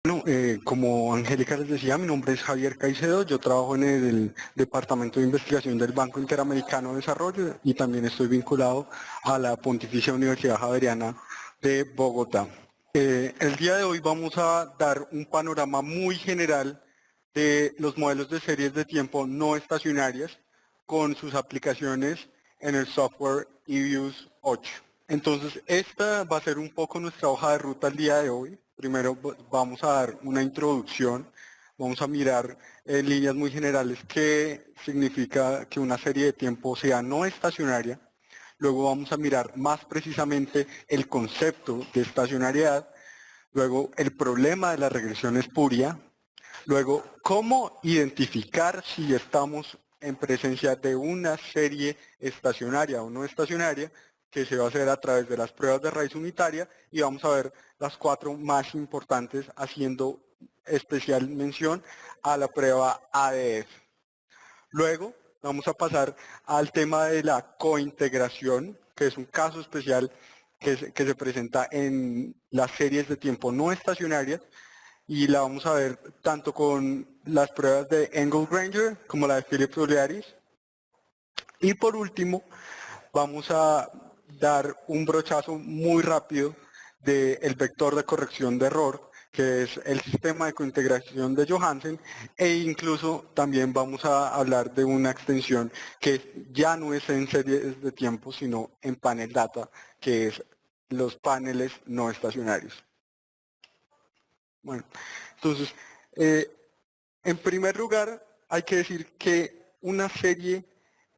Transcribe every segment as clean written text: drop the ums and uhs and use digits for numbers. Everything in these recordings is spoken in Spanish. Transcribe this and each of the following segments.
Bueno, como Angélica les decía, mi nombre es Javier Caicedo, yo trabajo en el Departamento de Investigación del Banco Interamericano de Desarrollo y también estoy vinculado a la Pontificia Universidad Javeriana de Bogotá. El día de hoy vamos a dar un panorama muy general de los modelos de series de tiempo no estacionarias con sus aplicaciones en el software eViews 8. Entonces, esta va a ser un poco nuestra hoja de ruta el día de hoy. Primero vamos a dar una introducción, vamos a mirar en líneas muy generales qué significa que una serie de tiempo sea no estacionaria. Luego vamos a mirar más precisamente el concepto de estacionariedad, luego el problema de la regresión espuria, luego cómo identificar si estamos en presencia de una serie estacionaria o no estacionaria, que se va a hacer a través de las pruebas de raíz unitaria, y vamos a ver las 4 más importantes haciendo especial mención a la prueba ADF. Luego vamos a pasar al tema de la cointegración, que es un caso especial que se presenta en las series de tiempo no estacionarias, y la vamos a ver tanto con las pruebas de Engle-Granger como la de Phillips Oliaris. Y por último, vamos a dar un brochazo muy rápido del vector de corrección de error, que es el sistema de cointegración de Johansen, e incluso también vamos a hablar de una extensión que ya no es en series de tiempo, sino en panel data, que es los paneles no estacionarios. Bueno, entonces, en primer lugar, hay que decir que una serie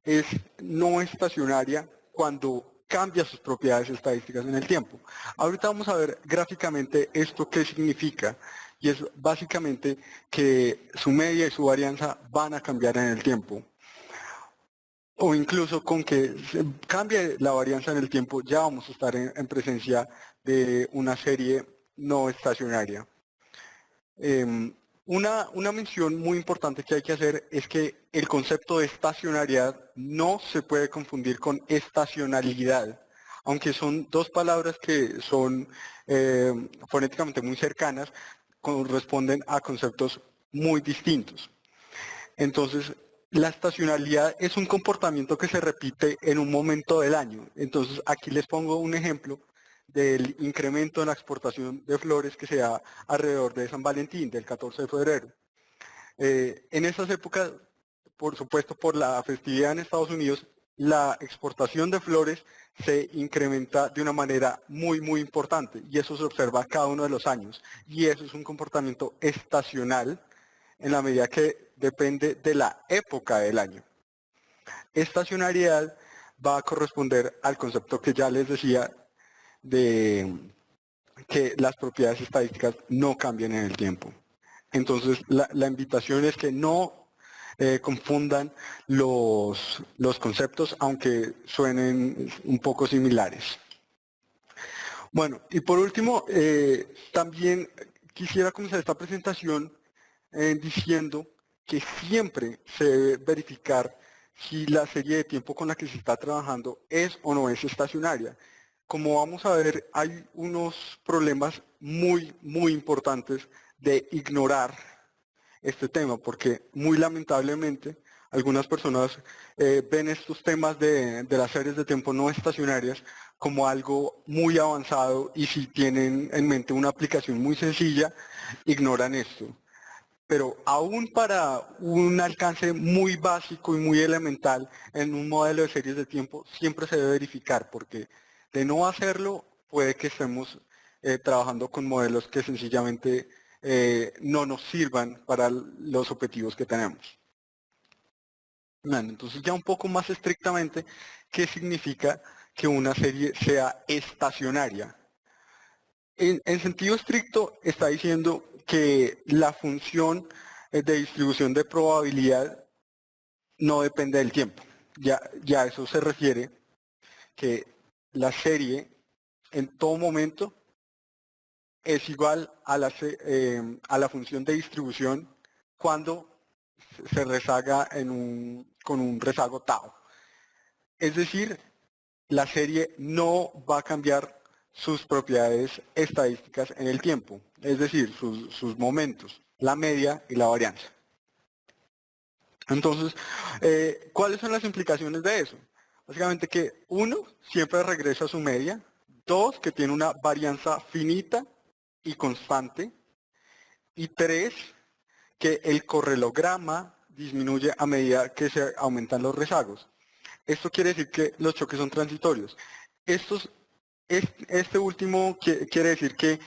es no estacionaria cuando cambia sus propiedades estadísticas en el tiempo. Ahorita vamos a ver gráficamente esto qué significa, y es básicamente que su media y su varianza van a cambiar en el tiempo. O incluso con que se cambie la varianza en el tiempo, ya vamos a estar en presencia de una serie no estacionaria. Una mención muy importante que hay que hacer es que el concepto de estacionariedad no se puede confundir con estacionalidad, aunque son dos palabras que son fonéticamente muy cercanas, corresponden a conceptos muy distintos. Entonces, la estacionalidad es un comportamiento que se repite en un momento del año. Entonces, aquí les pongo un ejemplo del incremento en la exportación de flores que se da alrededor de San Valentín, del 14 de febrero. En esas épocas, por supuesto, por la festividad en Estados Unidos, la exportación de flores se incrementa de una manera muy importante, y eso se observa cada uno de los años. Y eso es un comportamiento estacional en la medida que depende de la época del año. Estacionalidad va a corresponder al concepto que ya les decía de que las propiedades estadísticas no cambian en el tiempo. Entonces, la invitación es que no confundan los conceptos, aunque suenen un poco similares. Bueno, y por último, también quisiera comenzar esta presentación diciendo que siempre se debe verificar si la serie de tiempo con la que se está trabajando es o no es estacionaria. Como vamos a ver, hay unos problemas muy importantes de ignorar este tema, porque muy lamentablemente algunas personas ven estos temas de las series de tiempo no estacionarias como algo muy avanzado, y si tienen en mente una aplicación muy sencilla, ignoran esto. Pero aún para un alcance muy básico y muy elemental en un modelo de series de tiempo, siempre se debe verificar, porque de no hacerlo puede que estemos trabajando con modelos que sencillamente no nos sirvan para los objetivos que tenemos. Bueno, entonces ya un poco más estrictamente, ¿qué significa que una serie sea estacionaria? En sentido estricto está diciendo que la función de distribución de probabilidad no depende del tiempo. Ya eso se refiere que la serie en todo momento es igual a la función de distribución cuando se rezaga con un rezago tau. Es decir, la serie no va a cambiar sus propiedades estadísticas en el tiempo. es decir, sus momentos, la media y la varianza. Entonces, ¿cuáles son las implicaciones de eso? Básicamente que uno, siempre regresa a su media. Dos, que tiene una varianza finita y constante. Y tres, que el correlograma disminuye a medida que se aumentan los rezagos. Esto quiere decir que los choques son transitorios. Este último quiere decir que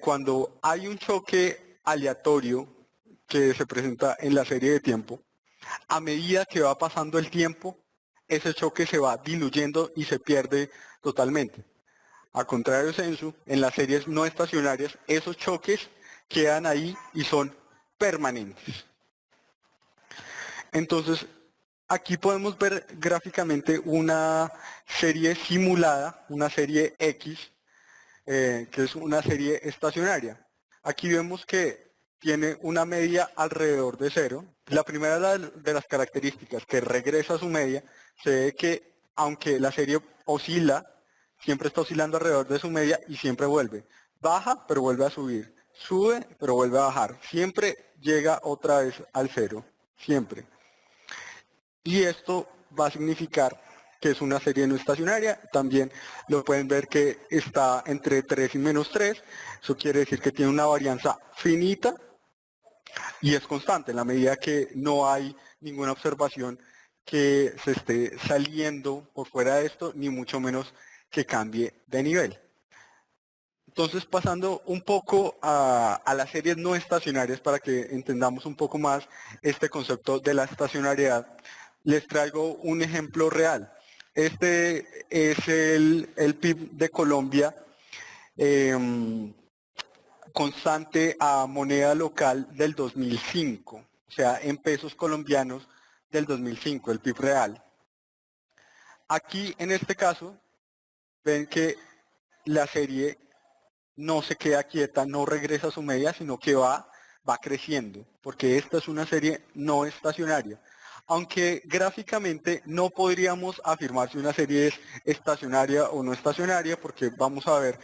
cuando hay un choque aleatorio que se presenta en la serie de tiempo, a medida que va pasando el tiempo, ese choque se va diluyendo y se pierde totalmente. A contrario de Sensu, en las series no estacionarias, esos choques quedan ahí y son permanentes. Entonces, aquí podemos ver gráficamente una serie simulada, una serie X, que es una serie estacionaria. Aquí vemos que tiene una media alrededor de 0. La primera de las características que regresa a su media, se ve que aunque la serie oscila, siempre está oscilando alrededor de su media y siempre vuelve. Baja, pero vuelve a subir. Sube, pero vuelve a bajar. Siempre llega otra vez al 0. Siempre. Y esto va a significar que es una serie no estacionaria. También lo pueden ver que está entre 3 y menos 3. Eso quiere decir que tiene una varianza finita y es constante en la medida que no hay ninguna observación que se esté saliendo por fuera de esto, ni mucho menos que cambie de nivel. Entonces, pasando un poco a las series no estacionarias para que entendamos un poco más este concepto de la estacionariedad, les traigo un ejemplo real. Este es el PIB de Colombia constante a moneda local del 2005, o sea, en pesos colombianos del 2005, el PIB real. Aquí, en este caso, ven que la serie no se queda quieta, no regresa a su media, sino que va creciendo, porque esta es una serie no estacionaria. Aunque gráficamente no podríamos afirmar si una serie es estacionaria o no estacionaria, porque vamos a ver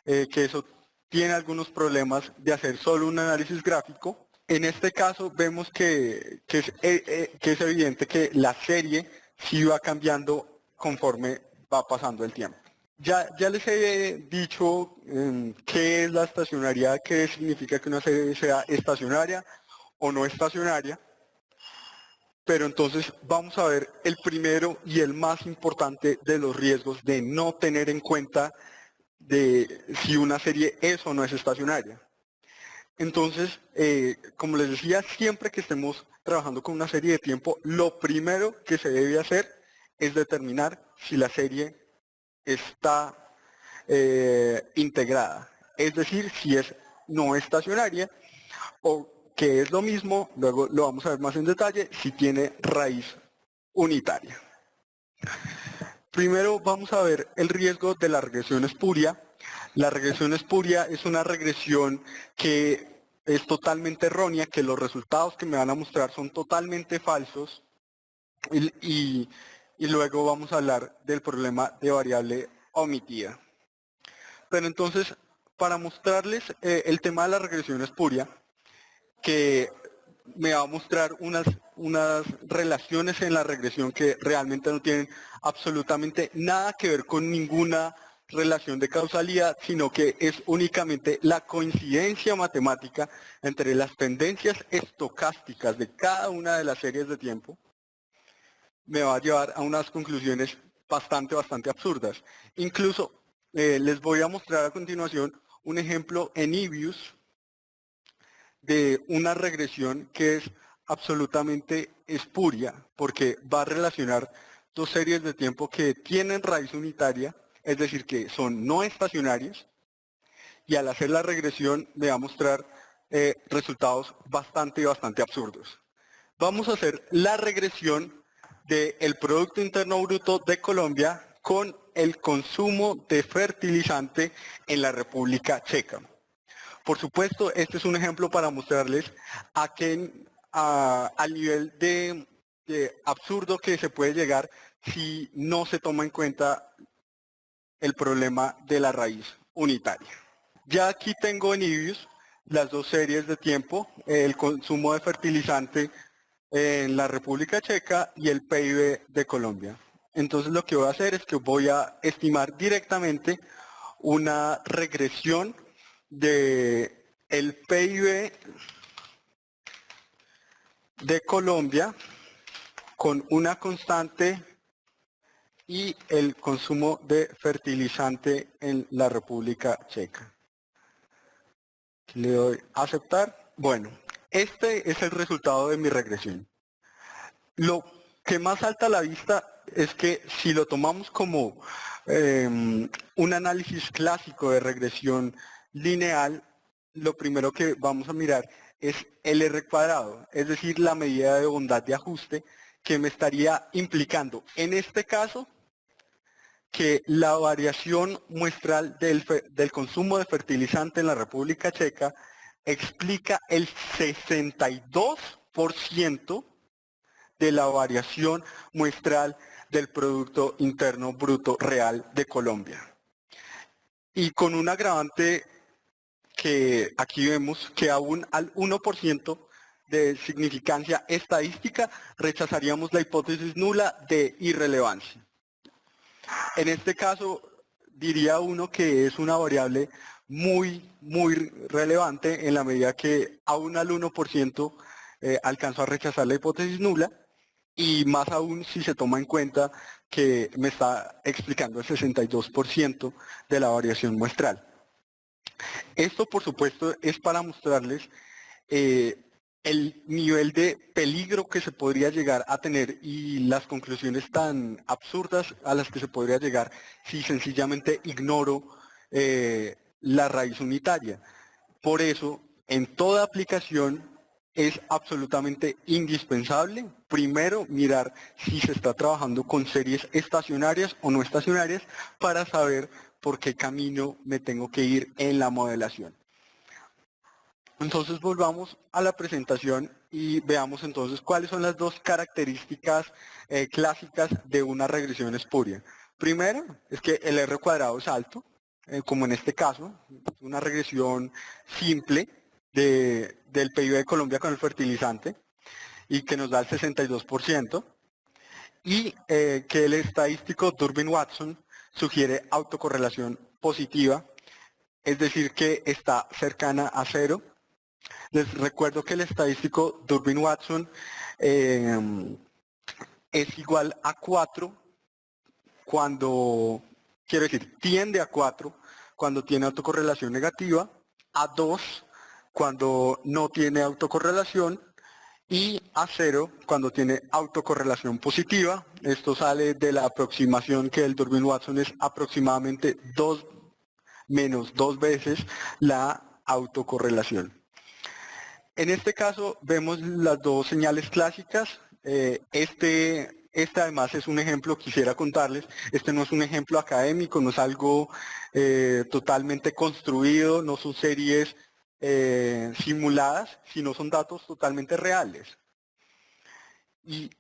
que eso tiene algunos problemas de hacer solo un análisis gráfico. En este caso vemos que es evidente que la serie sí va cambiando conforme va pasando el tiempo. Ya les he dicho qué es la estacionariedad, qué significa que una serie sea estacionaria o no estacionaria, pero entonces vamos a ver el primero y el más importante de los riesgos de no tener en cuenta de si una serie es o no es estacionaria. Entonces, como les decía, siempre que estemos trabajando con una serie de tiempo, lo primero que se debe hacer es determinar si la serie está integrada, es decir, si es no estacionaria o que es lo mismo, luego lo vamos a ver más en detalle, si tiene raíz unitaria. Primero vamos a ver el riesgo de la regresión espuria. La regresión espuria es una regresión que es totalmente errónea, que los resultados que me van a mostrar son totalmente falsos y luego vamos a hablar del problema de variable omitida. Pero entonces, para mostrarles el tema de la regresión espuria, que me va a mostrar unas relaciones en la regresión que realmente no tienen absolutamente nada que ver con ninguna relación de causalidad, sino que es únicamente la coincidencia matemática entre las tendencias estocásticas de cada una de las series de tiempo, me va a llevar a unas conclusiones bastante absurdas. Incluso les voy a mostrar a continuación un ejemplo en Ibius de una regresión que es absolutamente espuria, porque va a relacionar dos series de tiempo que tienen raíz unitaria, es decir, que son no estacionarias, y al hacer la regresión me va a mostrar resultados bastante absurdos. Vamos a hacer la regresión del Producto Interno Bruto de Colombia con el consumo de fertilizante en la República Checa. Por supuesto, este es un ejemplo para mostrarles al nivel de absurdo que se puede llegar si no se toma en cuenta el problema de la raíz unitaria. Ya aquí tengo en Ibius las dos series de tiempo, el consumo de fertilizante en la República Checa y el PIB de Colombia. Entonces lo que voy a hacer es que voy a estimar directamente una regresión de el PIB de Colombia con una constante y el consumo de fertilizante en la República Checa. Le doy a aceptar. Bueno, este es el resultado de mi regresión. Lo que más salta a la vista es que si lo tomamos como un análisis clásico de regresión lineal, lo primero que vamos a mirar es el R cuadrado, es decir, la medida de bondad de ajuste que me estaría implicando, en este caso, que la variación muestral del consumo de fertilizante en la República Checa explica el 62% de la variación muestral del Producto Interno Bruto Real de Colombia. Y con un agravante que aquí vemos que aún al 1% de significancia estadística rechazaríamos la hipótesis nula de irrelevancia. En este caso diría uno que es una variable muy relevante en la medida que aún al 1% alcanzó a rechazar la hipótesis nula, y más aún si se toma en cuenta que me está explicando el 62% de la variación muestral. Esto, por supuesto, es para mostrarles el nivel de peligro que se podría llegar a tener y las conclusiones tan absurdas a las que se podría llegar si sencillamente ignoro la raíz unitaria. Por eso, en toda aplicación es absolutamente indispensable, primero, mirar si se está trabajando con series estacionarias o no estacionarias para saber por qué camino me tengo que ir en la modelación. Entonces volvamos a la presentación y veamos entonces cuáles son las dos características clásicas de una regresión espuria. Primero, es que el R cuadrado es alto, como en este caso, es una regresión simple del PIB de Colombia con el fertilizante y que nos da el 62%, y que el estadístico Durbin-Watson sugiere autocorrelación positiva, es decir, que está cercana a cero. Les recuerdo que el estadístico Durbin-Watson es igual a 4 cuando, quiero decir, tiende a 4 cuando tiene autocorrelación negativa, a 2 cuando no tiene autocorrelación y a 0 cuando tiene autocorrelación positiva. Esto sale de la aproximación que el Durbin-Watson es aproximadamente menos 2 veces la autocorrelación. En este caso vemos las dos señales clásicas. Este además es un ejemplo, quisiera contarles, este no es un ejemplo académico, no es algo totalmente construido, no son series simuladas, sino son datos totalmente reales. Y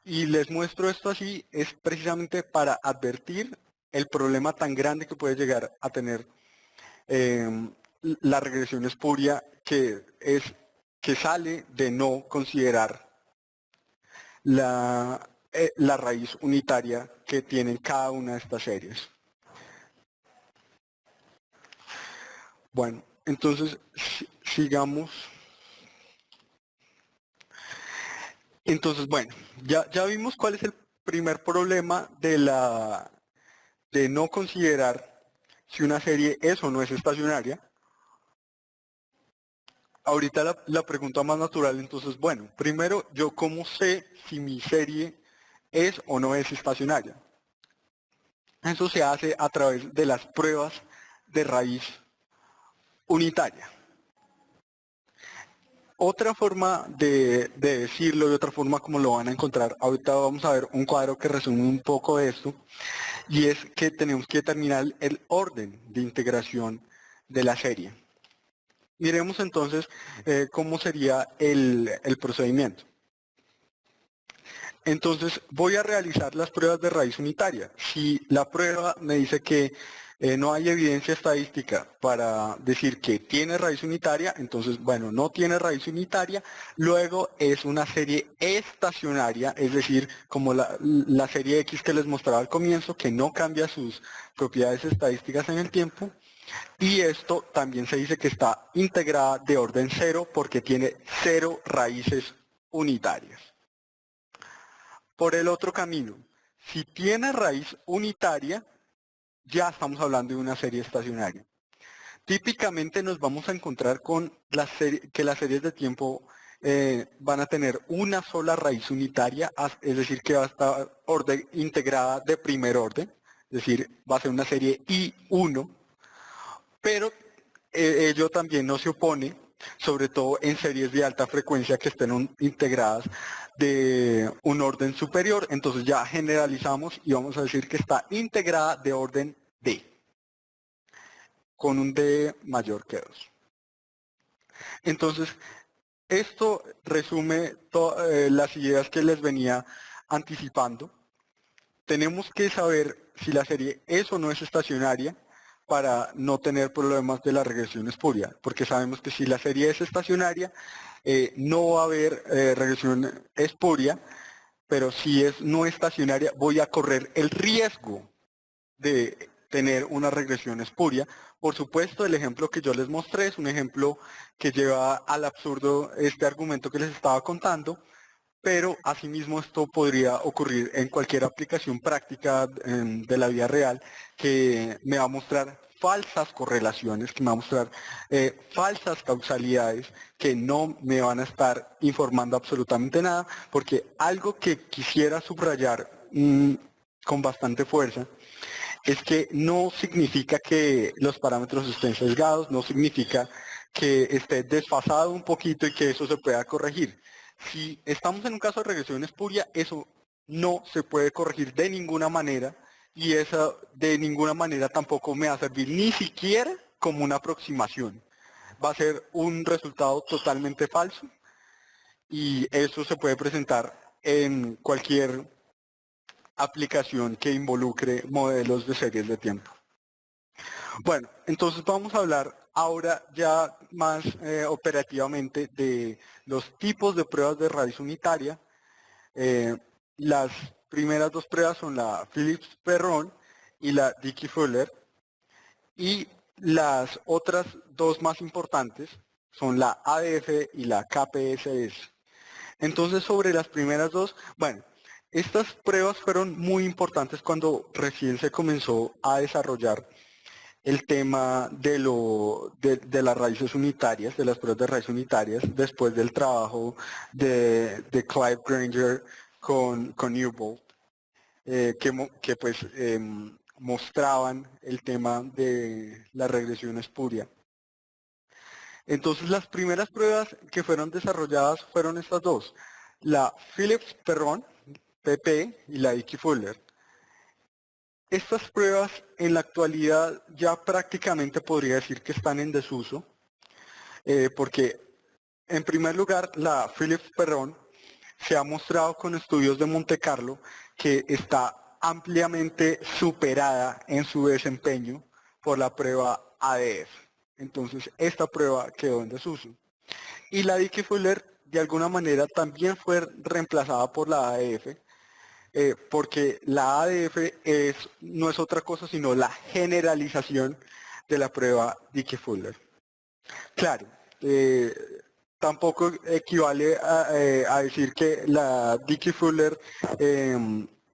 les muestro esto así, es precisamente para advertir el problema tan grande que puede llegar a tener la regresión espuria, que sale de no considerar la raíz unitaria que tienen cada una de estas series. Bueno, entonces sigamos. Entonces, bueno, ya vimos cuál es el primer problema de no considerar si una serie es o no es estacionaria. Ahorita la pregunta más natural, entonces, bueno, primero, ¿yo cómo sé si mi serie es o no es estacionaria? Eso se hace a través de las pruebas de raíz unitaria. Otra forma de decirlo y otra forma como lo van a encontrar, ahorita vamos a ver un cuadro que resume un poco de esto, y es que tenemos que determinar el orden de integración de la serie. Miremos entonces cómo sería el procedimiento. Entonces voy a realizar las pruebas de raíz unitaria. Si la prueba me dice que no hay evidencia estadística para decir que tiene raíz unitaria, entonces, bueno, no tiene raíz unitaria, luego es una serie estacionaria, es decir, como la serie X que les mostraba al comienzo, que no cambia sus propiedades estadísticas en el tiempo, y esto también se dice que está integrada de orden cero porque tiene cero raíces unitarias. Por el otro camino, si tiene raíz unitaria, ya estamos hablando de una serie estacionaria. Típicamente nos vamos a encontrar con que las series de tiempo van a tener una sola raíz unitaria, es decir, que va a estar integrada de primer orden, es decir, va a ser una serie I1, pero ello también no se opone, sobre todo en series de alta frecuencia que estén integradas de un orden superior, entonces ya generalizamos y vamos a decir que está integrada de orden D, con un D mayor que 2. Entonces, esto resume las ideas que les venía anticipando. Tenemos que saber si la serie es o no es estacionaria para no tener problemas de la regresión espuria, porque sabemos que si la serie es estacionaria, no va a haber regresión espuria, pero si es no estacionaria, voy a correr el riesgo de tener una regresión espuria. Por supuesto, el ejemplo que yo les mostré es un ejemplo que lleva al absurdo este argumento que les estaba contando, pero asimismo esto podría ocurrir en cualquier aplicación práctica de la vida real que me va a mostrar falsas correlaciones, que me va a mostrar falsas causalidades que no me van a estar informando absolutamente nada, porque algo que quisiera subrayar con bastante fuerza es que no significa que los parámetros estén sesgados, no significa que esté desfasado un poquito y que eso se pueda corregir. Si estamos en un caso de regresión espuria, eso no se puede corregir de ninguna manera y eso de ninguna manera tampoco me va a servir ni siquiera como una aproximación. Va a ser un resultado totalmente falso y eso se puede presentar en cualquier aplicación que involucre modelos de series de tiempo. Bueno, entonces vamos a hablar ahora ya más operativamente de los tipos de pruebas de raíz unitaria. Las primeras dos pruebas son la Phillips-Perron y la Dickey-Fuller. Y las otras dos más importantes son la ADF y la KPSS. Entonces, sobre las primeras dos, bueno, estas pruebas fueron muy importantes cuando recién se comenzó a desarrollar el tema de las raíces unitarias, de las pruebas de raíces unitarias, después del trabajo de Clive Granger con Newbold, que pues mostraban el tema de la regresión espuria. Entonces las primeras pruebas que fueron desarrolladas fueron estas dos, la Phillips-Perron, PP, y la Dickey-Fuller. Estas pruebas en la actualidad ya prácticamente podría decir que están en desuso, porque en primer lugar la Phillips-Perron se ha mostrado con estudios de Monte Carlo que está ampliamente superada en su desempeño por la prueba ADF. Entonces esta prueba quedó en desuso. Y la Dickey-Fuller de alguna manera también fue reemplazada por la ADF, porque la ADF no es otra cosa sino la generalización de la prueba Dickey-Fuller. Claro, tampoco equivale a decir que la Dickey-Fuller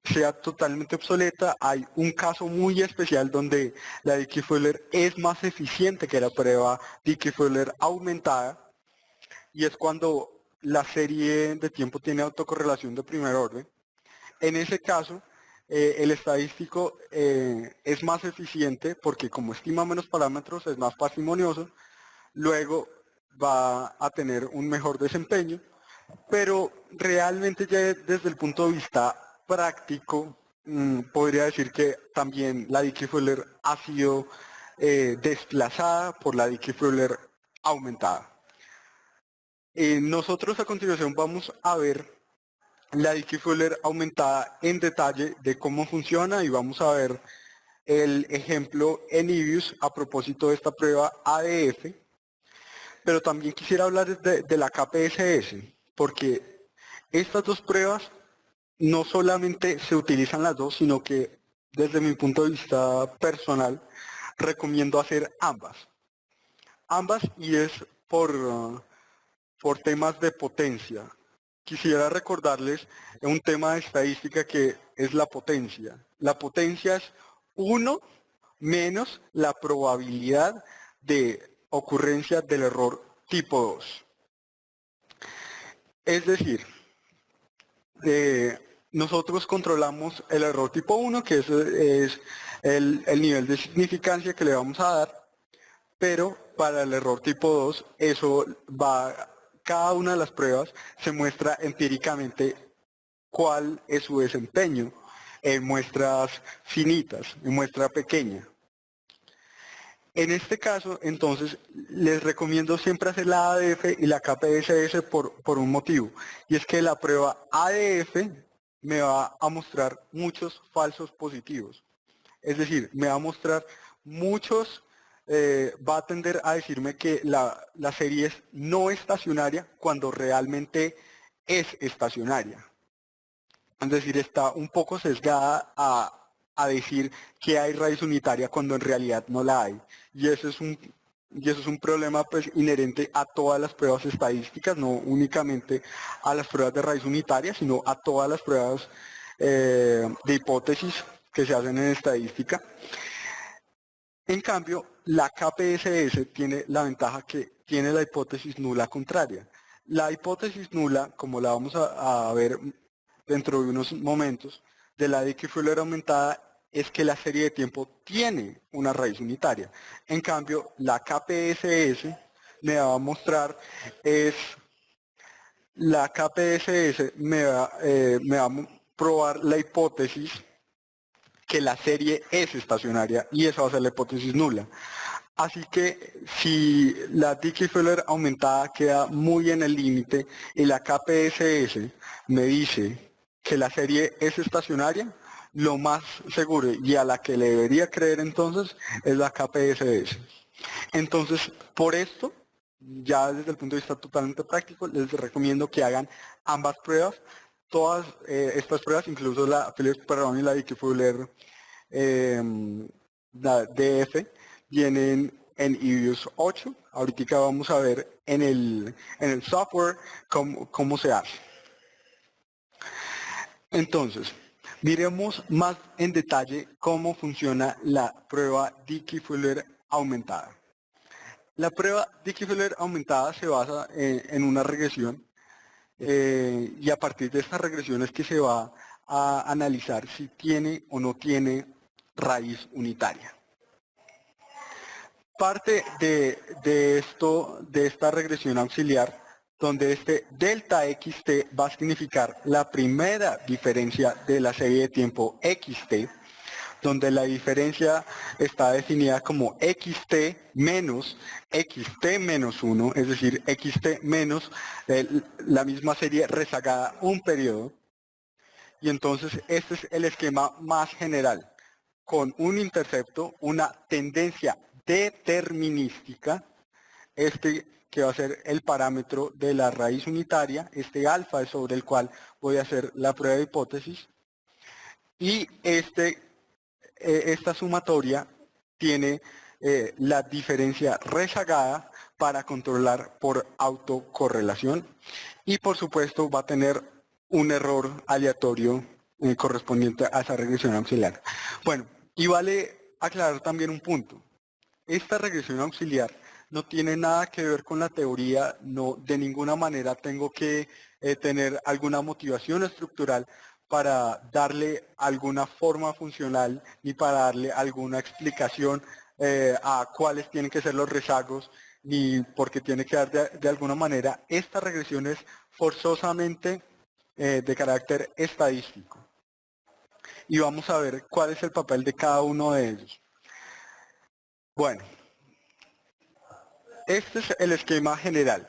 sea totalmente obsoleta. Hay un caso muy especial donde la Dickey-Fuller es más eficiente que la prueba Dickey-Fuller aumentada, y es cuando la serie de tiempo tiene autocorrelación de primer orden. En ese caso, el estadístico es más eficiente porque como estima menos parámetros es más parsimonioso, luego va a tener un mejor desempeño, pero realmente ya desde el punto de vista práctico, podría decir que también la Dickey-Fuller ha sido desplazada por la Dickey-Fuller aumentada. Nosotros a continuación vamos a ver la Dickey-Fuller aumentada en detalle de cómo funciona y vamos a ver el ejemplo en Ibius a propósito de esta prueba ADF, pero también quisiera hablar de la KPSS, porque estas dos pruebas no solamente se utilizan las dos, sino que desde mi punto de vista personal recomiendo hacer ambas. Ambas y es por temas de potencia. Quisiera recordarles un tema de estadística que es la potencia. La potencia es 1 menos la probabilidad de ocurrencia del error tipo 2. Es decir, nosotros controlamos el error tipo 1, que es el nivel de significancia que le vamos a dar, pero para el error tipo 2, cada una de las pruebas se muestra empíricamente cuál es su desempeño en muestras finitas, en muestra pequeña. En este caso, entonces, les recomiendo siempre hacer la ADF y la KPSS por un motivo, y es que la prueba ADF me va a mostrar muchos falsos positivos. Es decir, me va a mostrar va a tender a decirme que la serie es no estacionaria cuando realmente es estacionaria. Es decir, está un poco sesgada a decir que hay raíz unitaria cuando en realidad no la hay. Y eso es un problema pues inherente a todas las pruebas estadísticas, no únicamente a las pruebas de raíz unitaria, sino a todas las pruebas de hipótesis que se hacen en estadística. En cambio, la KPSS tiene la ventaja que tiene la hipótesis nula contraria. La hipótesis nula, como la vamos a ver dentro de unos momentos, de la Dickey-Fuller aumentada es que la serie de tiempo tiene una raíz unitaria. En cambio, la KPSS me va a mostrar la KPSS me va a probar la hipótesis que la serie es estacionaria y esa va a ser la hipótesis nula. Así que si la Dickey-Fuller aumentada queda muy en el límite y la KPSS me dice que la serie es estacionaria, lo más seguro y a la que le debería creer entonces es la KPSS. Entonces, por esto, ya desde el punto de vista totalmente práctico, les recomiendo que hagan ambas pruebas. Todas estas pruebas, incluso la Phillips-Perron y la Dickey-Fuller la DF, vienen en Ibius 8. Ahorita vamos a ver en el software cómo se hace. Entonces, miremos más en detalle cómo funciona la prueba Dickey-Fuller aumentada. La prueba Dickey-Fuller aumentada se basa en una regresión y a partir de esta regresión es que se va a analizar si tiene o no tiene raíz unitaria. Parte de esta regresión auxiliar, donde este delta xt va a significar la primera diferencia de la serie de tiempo xt, donde la diferencia está definida como xt menos 1, es decir, xt menos la misma serie rezagada un periodo. Y entonces este es el esquema más general, con un intercepto, una tendencia determinística, que va a ser el parámetro de la raíz unitaria, este alfa es sobre el cual voy a hacer la prueba de hipótesis, y esta sumatoria tiene la diferencia rezagada para controlar por autocorrelación y por supuesto va a tener un error aleatorio correspondiente a esa regresión auxiliar. Bueno, y vale aclarar también un punto. Esta regresión auxiliar no tiene nada que ver con la teoría, no, de ninguna manera tengo que tener alguna motivación estructural para darle alguna forma funcional ni para darle alguna explicación a cuáles tienen que ser los rezagos ni porque tiene que dar de alguna manera. Esta regresión es forzosamente de carácter estadístico. Y vamos a ver cuál es el papel de cada uno de ellos. Bueno, este es el esquema general.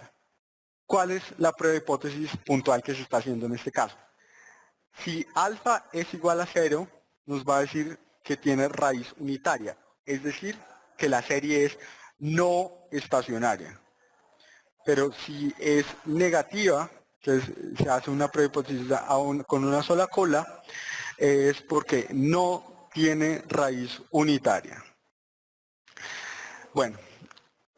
¿Cuál es la prueba de hipótesis puntual que se está haciendo en este caso? Si alfa es igual a 0, nos va a decir que tiene raíz unitaria, es decir, que la serie es no estacionaria. Pero si es negativa, que se hace una prueba hipótesis con una sola cola, es porque no tiene raíz unitaria. Bueno,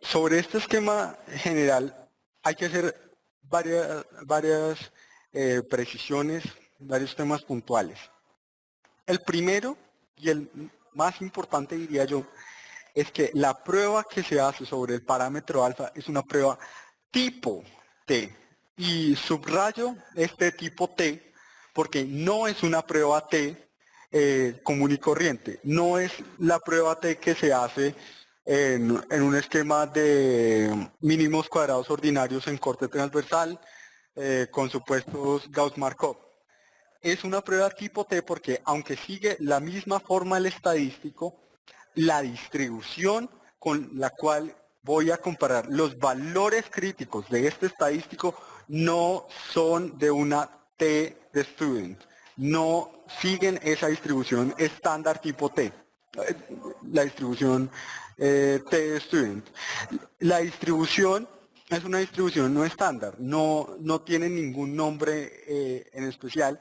sobre este esquema general hay que hacer varias precisiones, varios temas puntuales. El primero y el más importante, diría yo, es que la prueba que se hace sobre el parámetro alfa es una prueba tipo T. Y subrayo este tipo T porque no es una prueba T común y corriente. No es la prueba T que se hace en un esquema de mínimos cuadrados ordinarios en corte transversal con supuestos Gauss-Markov. Es una prueba tipo T porque aunque sigue la misma forma el estadístico, la distribución con la cual voy a comparar los valores críticos de este estadístico no son de una T de student, no siguen esa distribución estándar tipo T, la distribución T de student. La distribución es una distribución no estándar, no tiene ningún nombre en especial.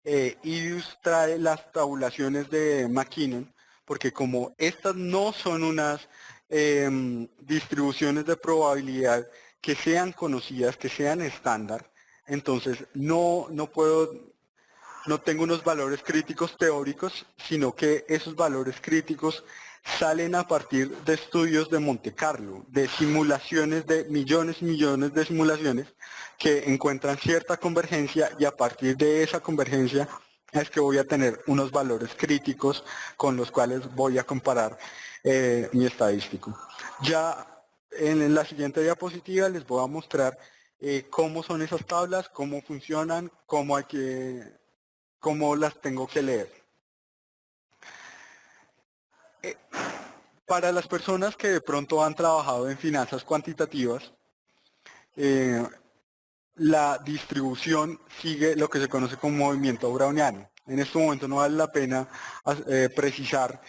IDIUS trae las tabulaciones de McKinnon, porque como estas no son unas distribuciones de probabilidad que sean conocidas, que sean estándar, entonces no tengo unos valores críticos teóricos, sino que esos valores críticos salen a partir de estudios de Monte Carlo, de simulaciones, de millones y millones de simulaciones que encuentran cierta convergencia y a partir de esa convergencia es que voy a tener unos valores críticos con los cuales voy a comparar mi estadístico. Ya en la siguiente diapositiva les voy a mostrar cómo son esas tablas, cómo funcionan, cómo las tengo que leer. Para las personas que de pronto han trabajado en finanzas cuantitativas, la distribución sigue lo que se conoce como movimiento browniano. En este momento no vale la pena precisar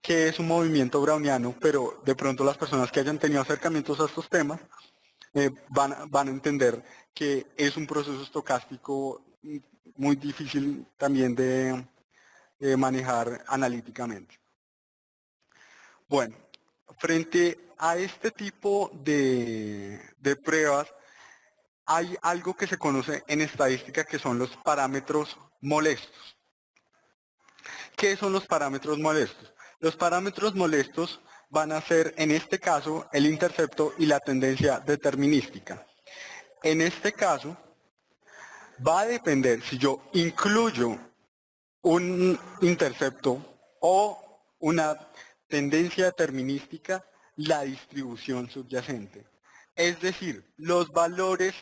qué es un movimiento browniano, pero de pronto las personas que hayan tenido acercamientos a estos temas van a entender que es un proceso estocástico muy difícil también de manejar analíticamente. Bueno, frente a este tipo de pruebas, hay algo que se conoce en estadística que son los parámetros molestos. ¿Qué son los parámetros molestos? Los parámetros molestos van a ser, en este caso, el intercepto y la tendencia determinística. En este caso, va a depender si yo incluyo un intercepto o una tendencia determinística, la distribución subyacente. Es decir, los valores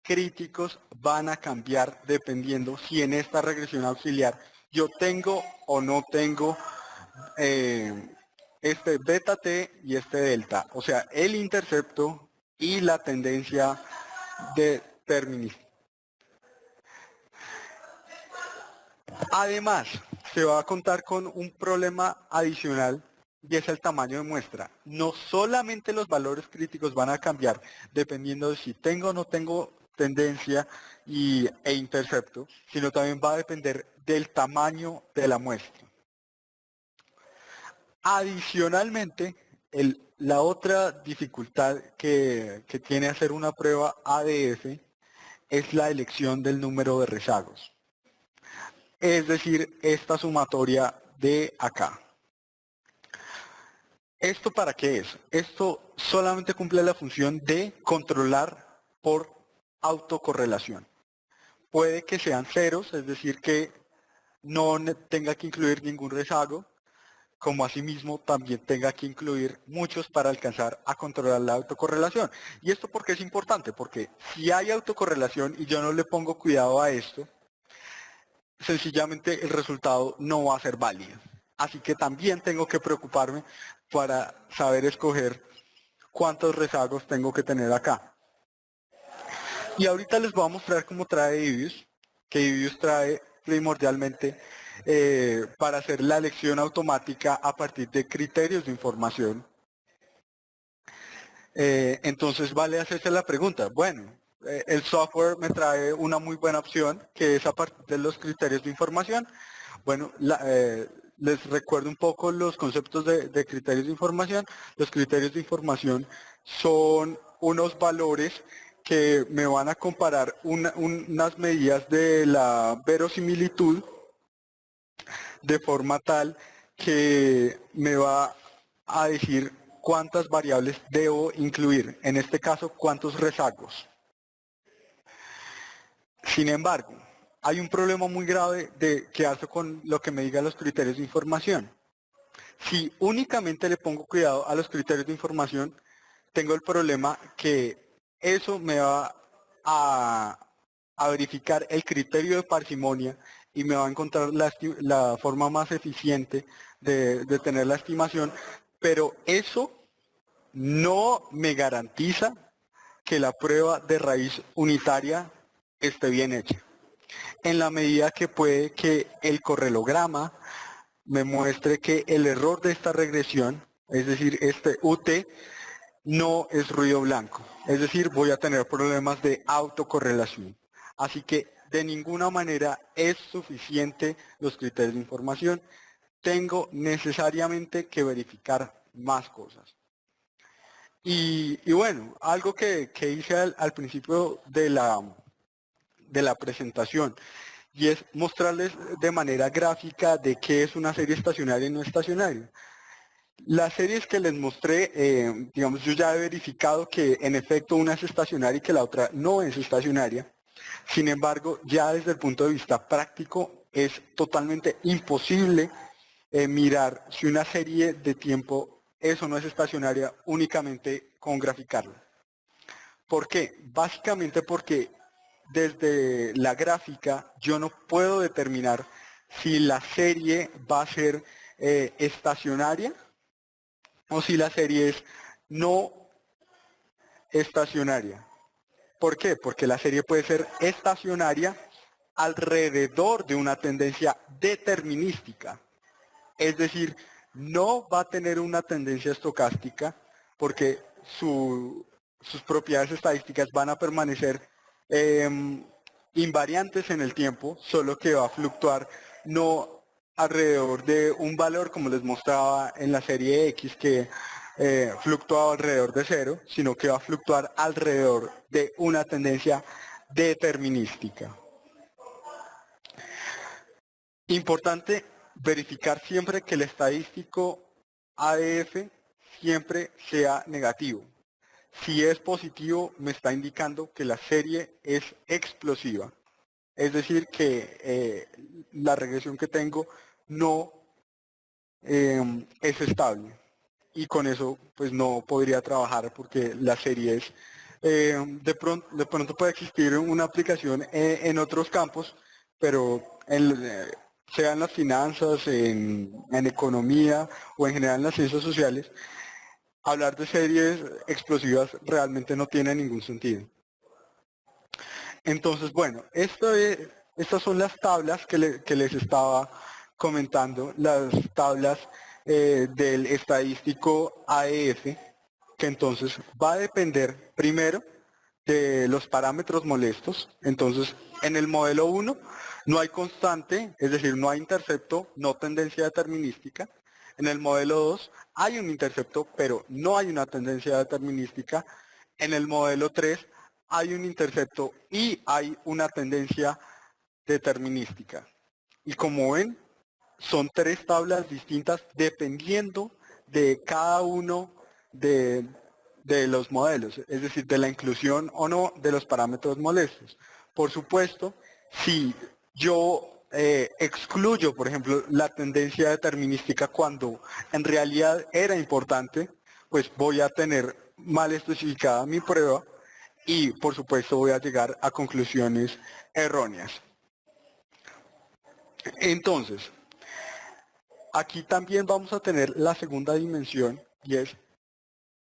críticos van a cambiar dependiendo si en esta regresión auxiliar yo tengo o no tengo este beta t y este delta, o sea, el intercepto y la tendencia determinística. Además, se va a contar con un problema adicional y es el tamaño de muestra. No solamente los valores críticos van a cambiar dependiendo de si tengo o no tengo tendencia e intercepto, sino también va a depender del tamaño de la muestra. Adicionalmente, la otra dificultad que tiene hacer una prueba ADF es la elección del número de rezagos. Es decir, esta sumatoria de acá. ¿Esto para qué es? Esto solamente cumple la función de controlar por autocorrelación. Puede que sean ceros, es decir, que no tenga que incluir ningún rezago, como asimismo también tenga que incluir muchos para alcanzar a controlar la autocorrelación. ¿Y esto por qué es importante? Porque si hay autocorrelación y yo no le pongo cuidado a esto, sencillamente el resultado no va a ser válido. Así que también tengo que preocuparme para saber escoger cuántos rezagos tengo que tener acá. Y ahorita les voy a mostrar cómo trae IBIUS, que IBIUS trae primordialmente para hacer la elección automática a partir de criterios de información. Entonces vale hacerse la pregunta, bueno, el software me trae una muy buena opción que es a partir de los criterios de información. Bueno, les recuerdo un poco los conceptos de criterios de información. Los criterios de información son unos valores que me van a comparar unas medidas de la verosimilitud de forma tal que me va a decir cuántas variables debo incluir, en este caso cuántos rezagos. Sin embargo, hay un problema muy grave de qué hace con lo que me digan los criterios de información. Si únicamente le pongo cuidado a los criterios de información, tengo el problema que eso me va a verificar el criterio de parsimonia y me va a encontrar la forma más eficiente de tener la estimación, pero eso no me garantiza que la prueba de raíz unitaria esté bien hecha. En la medida que puede que el correlograma me muestre que el error de esta regresión, es decir, este UT, no es ruido blanco. Es decir, voy a tener problemas de autocorrelación. Así que de ninguna manera es suficiente los criterios de información. Tengo necesariamente que verificar más cosas. Y bueno, algo que hice al principio de la presentación, y es mostrarles de manera gráfica de qué es una serie estacionaria y no estacionaria. Las series que les mostré, digamos, yo ya he verificado que en efecto una es estacionaria y que la otra no es estacionaria. Sin embargo, ya desde el punto de vista práctico es totalmente imposible mirar si una serie de tiempo es o no es estacionaria únicamente con graficarla. ¿Por qué? Básicamente porque desde la gráfica yo no puedo determinar si la serie va a ser estacionaria o si la serie es no estacionaria. ¿Por qué? Porque la serie puede ser estacionaria alrededor de una tendencia determinística. Es decir, no va a tener una tendencia estocástica porque sus propiedades estadísticas van a permanecer invariantes en el tiempo, solo que va a fluctuar no alrededor de un valor como les mostraba en la serie X que fluctuaba alrededor de 0, sino que va a fluctuar alrededor de una tendencia determinística. Importante verificar siempre que el estadístico ADF siempre sea negativo. Si es positivo, me está indicando que la serie es explosiva. Es decir, que la regresión que tengo no es estable. Y con eso, pues no podría trabajar porque la serie es... de pronto puede existir una aplicación en otros campos, pero sea en las finanzas, en economía o en general en las ciencias sociales, hablar de series explosivas realmente no tiene ningún sentido. Entonces, bueno, estas son las tablas que les estaba comentando, las tablas del estadístico AEF, que entonces va a depender primero de los parámetros molestos. Entonces, en el modelo 1 no hay constante, es decir, no hay intercepto, no tendencia determinística. En el modelo 2 hay un intercepto, pero no hay una tendencia determinística. En el modelo 3 hay un intercepto y hay una tendencia determinística. Y como ven, son tres tablas distintas dependiendo de cada uno de los modelos, es decir, de la inclusión o no de los parámetros molestos. Por supuesto, si yo excluyo, por ejemplo, la tendencia determinística cuando en realidad era importante, pues voy a tener mal especificada mi prueba y, por supuesto, voy a llegar a conclusiones erróneas. Entonces, aquí también vamos a tener la segunda dimensión y es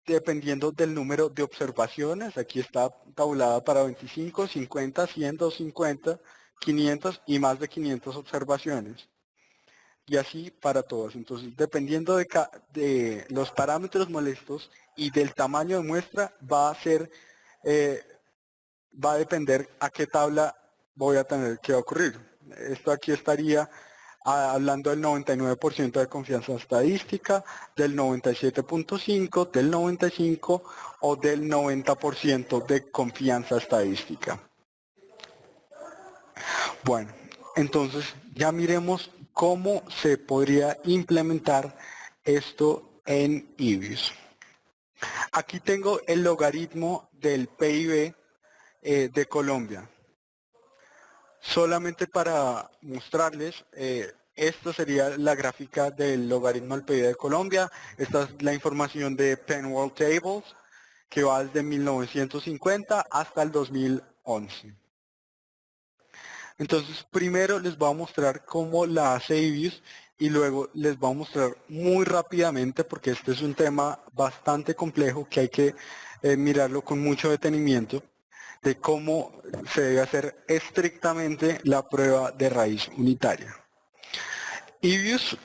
dependiendo del número de observaciones. Aquí está tabulada para 25, 50, 100, 250, 500 y más de 500 observaciones. y así para todas. Entonces, dependiendo de los parámetros molestos y del tamaño de muestra, eh, va a depender a qué tabla voy a tener que ocurrir. Esto aquí estaría hablando del 99% de confianza estadística, del 97.5, del 95 o del 90% de confianza estadística. Bueno, entonces ya miremos cómo se podría implementar esto en EViews. Aquí tengo el logaritmo del PIB de Colombia. Solamente para mostrarles, esta sería la gráfica del logaritmo del PIB de Colombia. Esta es la información de Penn World Tables, que va desde 1950 hasta el 2011. Entonces, primero les voy a mostrar cómo la hace EViews y luego les voy a mostrar muy rápidamente, porque este es un tema bastante complejo que hay que mirarlo con mucho detenimiento, de cómo se debe hacer estrictamente la prueba de raíz unitaria. EViews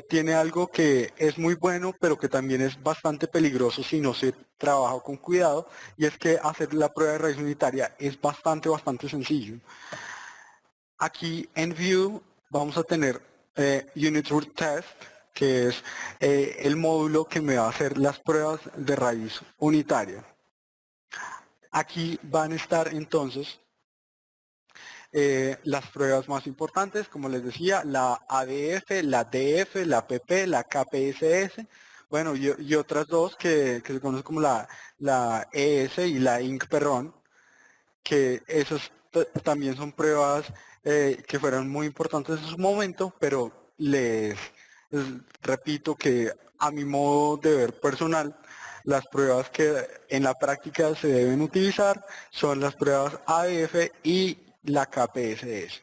tiene algo que es muy bueno, pero que también es bastante peligroso si no se trabaja con cuidado, y es que hacer la prueba de raíz unitaria es bastante sencillo. Aquí en View vamos a tener Unit Root Test, que es el módulo que me va a hacer las pruebas de raíz unitaria. Aquí van a estar entonces las pruebas más importantes, como les decía, la ADF, la DF, la PP, la KPSS, bueno, y otras dos que se conocen como la ES y la INC-Perron, que esas también son pruebas que fueron muy importantes en su momento, pero les repito que a mi modo de ver personal, las pruebas que en la práctica se deben utilizar son las pruebas ADF y la KPSS.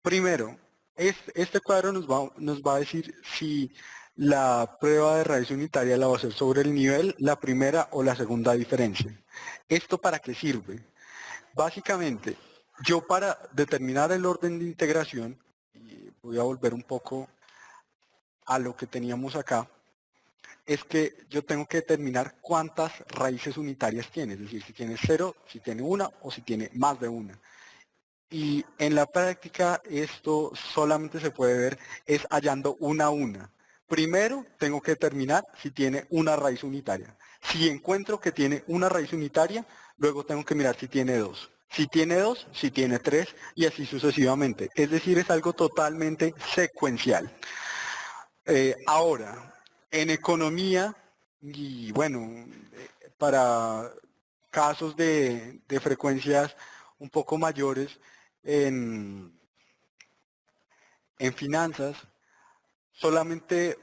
Primero, este cuadro nos va a decir si la prueba de raíz unitaria la va a hacer sobre el nivel, la primera o la segunda diferencia. ¿Esto para qué sirve? Básicamente, yo para determinar el orden de integración, y voy a volver un poco a lo que teníamos acá, es que yo tengo que determinar cuántas raíces unitarias tiene, es decir, si tiene 0, si tiene una o si tiene más de una. Y en la práctica esto solamente se puede ver es hallando una a una. Primero tengo que determinar si tiene una raíz unitaria. Si encuentro que tiene una raíz unitaria, luego tengo que mirar si tiene dos. Si tiene dos, si tiene tres y así sucesivamente. Es decir, es algo totalmente secuencial. Ahora, en economía, y bueno, para casos de frecuencias un poco mayores en finanzas, solamente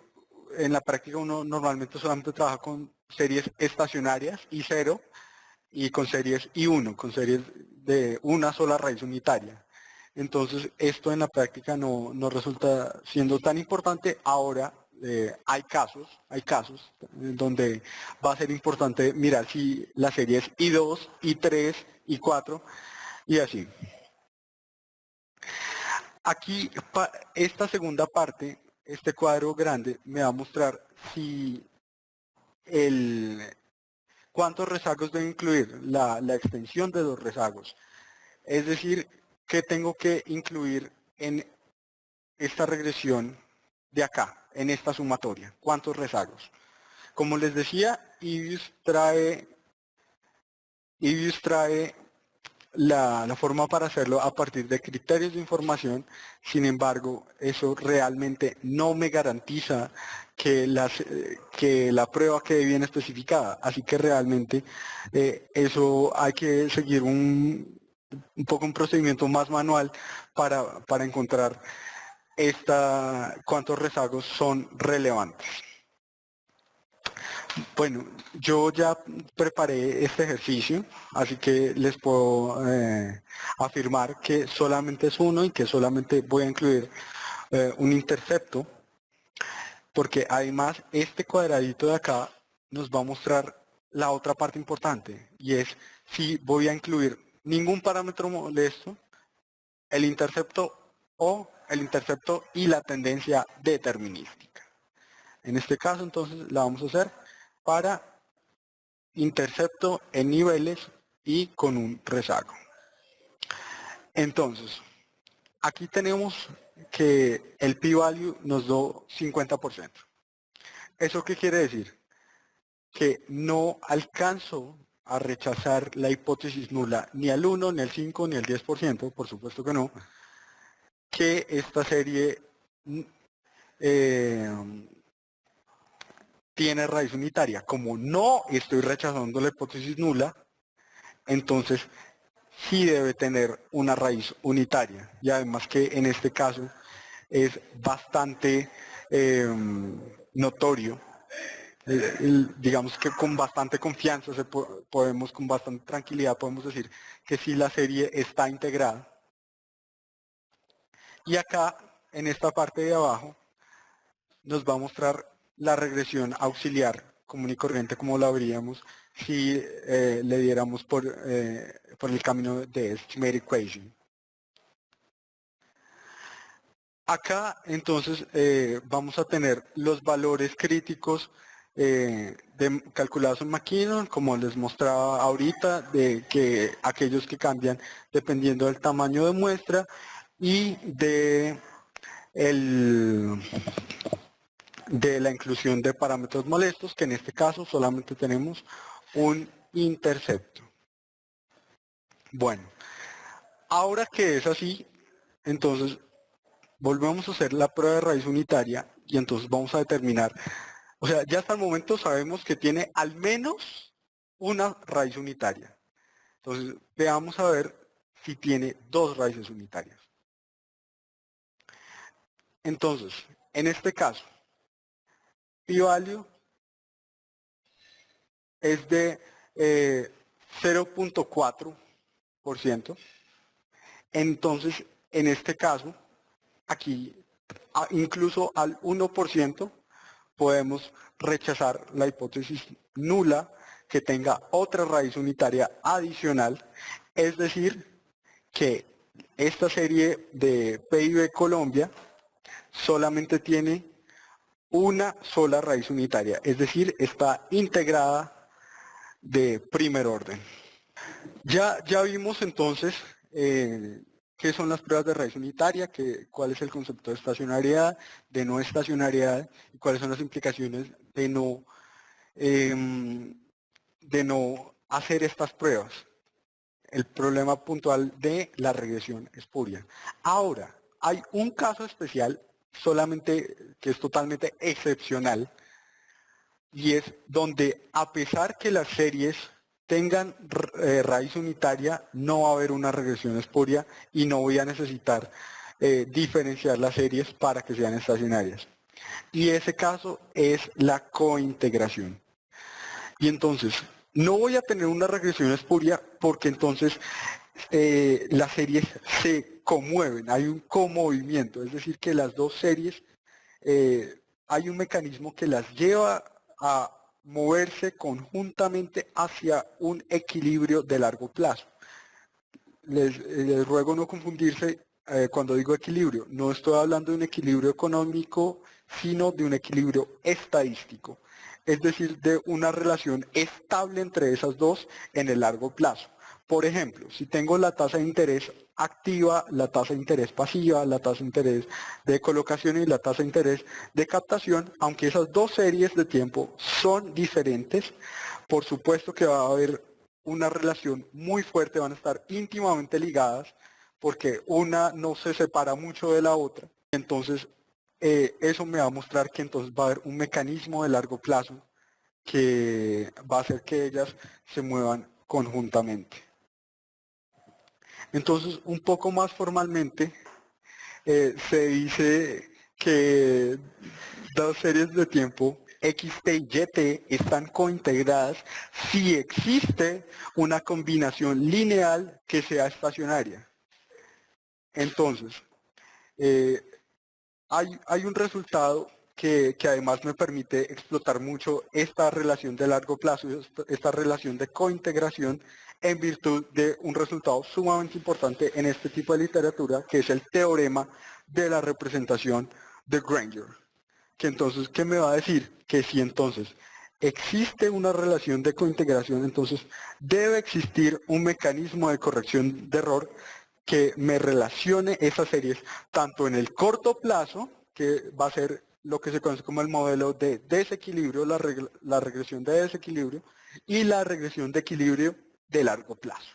en la práctica uno normalmente solamente trabaja con series estacionarias I0 y con series I1, con series de una sola raíz unitaria. Entonces, esto en la práctica no resulta siendo tan importante. Ahora hay casos donde va a ser importante mirar si la serie es I2, I3, I4 y así. Aquí, esta segunda parte, este cuadro grande, me va a mostrar si cuántos rezagos debe incluir la extensión de los rezagos. Es decir, que tengo que incluir en esta regresión de acá, en esta sumatoria. ¿Cuántos rezagos? Como les decía, EViews trae la forma para hacerlo a partir de criterios de información. Sin embargo, eso realmente no me garantiza que la prueba quede bien especificada. Así que realmente eso hay que seguir un poco un procedimiento más manual para encontrar cuántos rezagos son relevantes. Bueno, yo ya preparé este ejercicio, así que les puedo afirmar que solamente es uno y que solamente voy a incluir un intercepto, porque además este cuadradito de acá nos va a mostrar la otra parte importante, y es si voy a incluir ningún parámetro molesto, el intercepto o el intercepto y la tendencia determinística. En este caso entonces la vamos a hacer para intercepto en niveles y con un rezago. Entonces, aquí tenemos que el p-value nos dio 50%. ¿Eso qué quiere decir? Que no alcanzo a rechazar la hipótesis nula ni al 1, ni al 5, ni al 10%, por supuesto que no, que esta serie tiene raíz unitaria. Como no estoy rechazando la hipótesis nula, entonces sí debe tener una raíz unitaria. Y además que en este caso es bastante notorio. Digamos que con bastante confianza podemos, con bastante tranquilidad podemos decir que sí la serie está integrada. Y acá, en esta parte de abajo, nos va a mostrar la regresión auxiliar común y corriente como la veríamos si le diéramos por el camino de Estimate Equation. Acá entonces vamos a tener los valores críticos calculados en Mackinnon, como les mostraba ahorita, de que aquellos que cambian dependiendo del tamaño de muestra y de la inclusión de parámetros molestos, que en este caso solamente tenemos un intercepto. Bueno, ahora que es así, entonces volvemos a hacer la prueba de raíz unitaria y entonces vamos a determinar, o sea, ya hasta el momento sabemos que tiene al menos una raíz unitaria. Entonces, veamos a ver si tiene dos raíces unitarias. Entonces, en este caso, p-value es de 0.4%. Entonces, en este caso, aquí, incluso al 1%, podemos rechazar la hipótesis nula que tenga otra raíz unitaria adicional, es decir, que esta serie de PIB Colombia solamente tiene una sola raíz unitaria, es decir, está integrada de primer orden. Ya vimos entonces qué son las pruebas de raíz unitaria, cuál es el concepto de estacionariedad, de no estacionariedad, y cuáles son las implicaciones de no hacer estas pruebas. El problema puntual de la regresión espuria. Ahora, hay un caso especial solamente que es totalmente excepcional, y es donde a pesar que las series tengan raíz unitaria, no va a haber una regresión espuria y no voy a necesitar diferenciar las series para que sean estacionarias. Y ese caso es la cointegración. Y entonces, no voy a tener una regresión espuria porque entonces las series se conmueven, hay un comovimiento, es decir, que las dos series, hay un mecanismo que las lleva a moverse conjuntamente hacia un equilibrio de largo plazo. Les ruego no confundirse cuando digo equilibrio. No estoy hablando de un equilibrio económico, sino de un equilibrio estadístico. Es decir, de una relación estable entre esas dos en el largo plazo. Por ejemplo, si tengo la tasa de interés activa, la tasa de interés pasiva, la tasa de interés de colocación y la tasa de interés de captación, aunque esas dos series de tiempo son diferentes, por supuesto que va a haber una relación muy fuerte, van a estar íntimamente ligadas porque una no se separa mucho de la otra. Entonces, eso me va a mostrar que entonces va a haber un mecanismo de largo plazo que va a hacer que ellas se muevan conjuntamente. Entonces, un poco más formalmente, se dice que dos series de tiempo XT y YT están cointegradas si existe una combinación lineal que sea estacionaria. Entonces, hay un resultado que además me permite explotar mucho esta relación de largo plazo, esta relación de cointegración en virtud de un resultado sumamente importante en este tipo de literatura, que es el teorema de la representación de Granger. Que entonces, ¿qué me va a decir? Que si entonces existe una relación de cointegración, entonces debe existir un mecanismo de corrección de error que me relacione esas series tanto en el corto plazo, que va a ser lo que se conoce como el modelo de desequilibrio, la regresión de desequilibrio, y la regresión de equilibrio de largo plazo.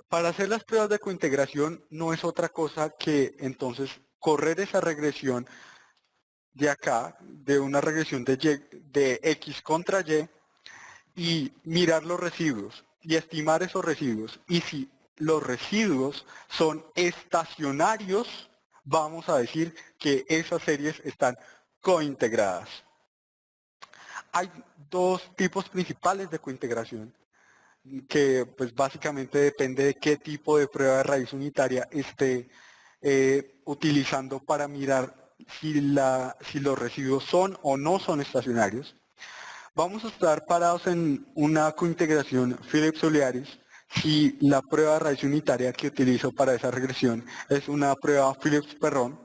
Para hacer las pruebas de cointegración no es otra cosa que entonces correr esa regresión de acá, de una regresión de X contra y mirar los residuos y estimar esos residuos. Y si los residuos son estacionarios, vamos a decir que esas series están cointegradas. Hay dos tipos principales de cointegración, que pues básicamente depende de qué tipo de prueba de raíz unitaria esté utilizando para mirar si los residuos son o no son estacionarios. Vamos a estar parados en una cointegración Phillips-Oliaris si la prueba de raíz unitaria que utilizo para esa regresión es una prueba Phillips-Perron,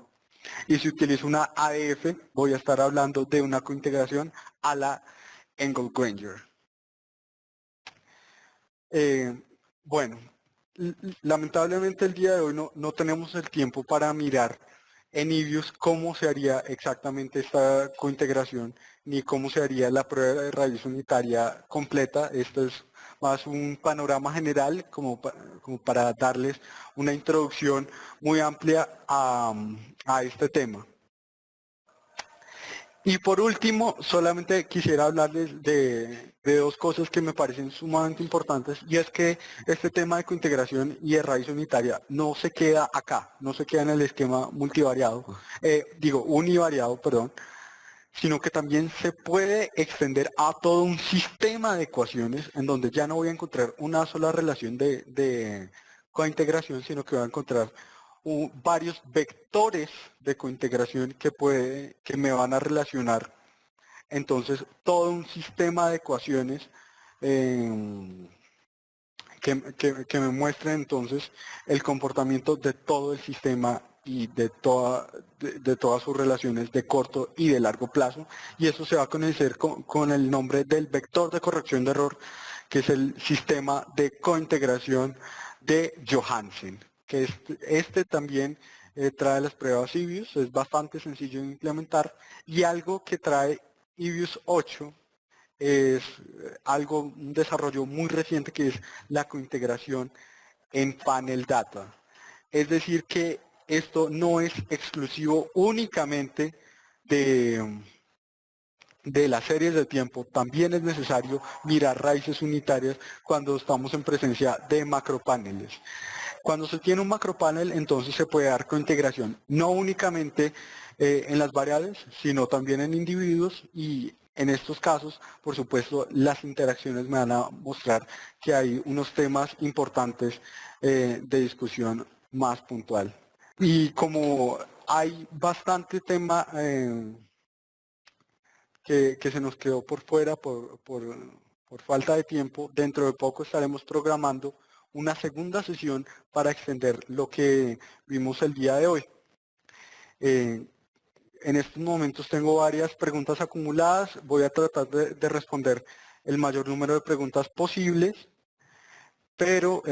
y si utilizo una ADF voy a estar hablando de una cointegración a la Engel-Granger. Bueno, lamentablemente el día de hoy no tenemos el tiempo para mirar en IBIUS cómo se haría exactamente esta cointegración, ni cómo se haría la prueba de raíz unitaria completa. Esto es más un panorama general como para darles una introducción muy amplia a este tema. Y por último, solamente quisiera hablarles de dos cosas que me parecen sumamente importantes, y es que este tema de cointegración y de raíz unitaria no se queda acá, no se queda en el esquema multivariado, univariado, perdón, sino que también se puede extender a todo un sistema de ecuaciones en donde ya no voy a encontrar una sola relación de cointegración, sino que voy a encontrar varios vectores de cointegración que me van a relacionar. Entonces, todo un sistema de ecuaciones que me muestre entonces el comportamiento de todo el sistema y de todas sus relaciones de corto y de largo plazo. Y eso se va a conocer con el nombre del vector de corrección de error, que es el sistema de cointegración de Johansen, que este también trae las pruebas IBIUS, es bastante sencillo de implementar, y algo que trae IBIUS 8 es un desarrollo muy reciente, que es la cointegración en panel data. Es decir, que esto no es exclusivo únicamente de las series de tiempo, también es necesario mirar raíces unitarias cuando estamos en presencia de macropaneles. Cuando se tiene un macropanel, entonces se puede dar cointegración, no únicamente en las variables, sino también en individuos, y en estos casos, por supuesto, las interacciones me van a mostrar que hay unos temas importantes de discusión más puntual. Y como hay bastante tema que se nos quedó por fuera por falta de tiempo, dentro de poco estaremos programando una segunda sesión para extender lo que vimos el día de hoy. En estos momentos tengo varias preguntas acumuladas, voy a tratar de responder el mayor número de preguntas posibles, pero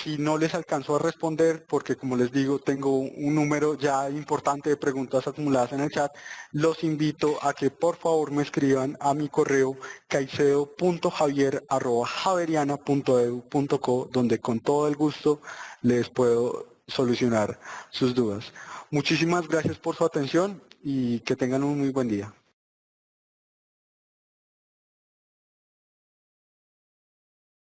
si no les alcanzo a responder, porque como les digo, tengo un número ya importante de preguntas acumuladas en el chat, los invito a que por favor me escriban a mi correo caicedo.javier@javeriana.edu.co, donde con todo el gusto les puedo solucionar sus dudas. Muchísimas gracias por su atención y que tengan un muy buen día.